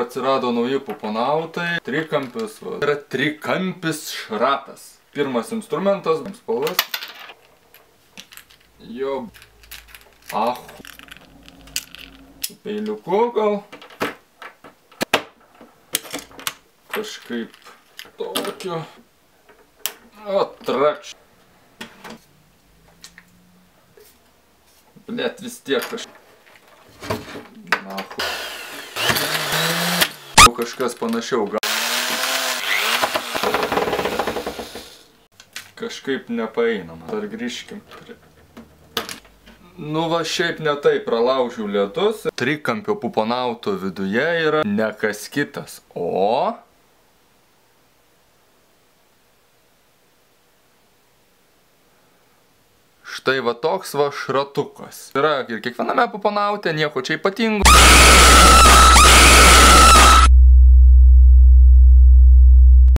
Atsirado nauji puponautai, trikampis, va. Yra trikampis šratas. Pirmas instrumentas, spalvas. Jo. Ahu. Su peiliuku gal. Kažkaip tokio. O, trakš. Blet, vis tiek kažkas panašiau gal. Kažkaip nepaeinama. Dar grįžkim prie. Nu va, šiaip ne taip pralaužiu ledus. Trikampio puponauto viduje yra ne kas kitas, o štai va toks va šratukas. Yra ir kiekviename puponaute, nieko čia ypatingo.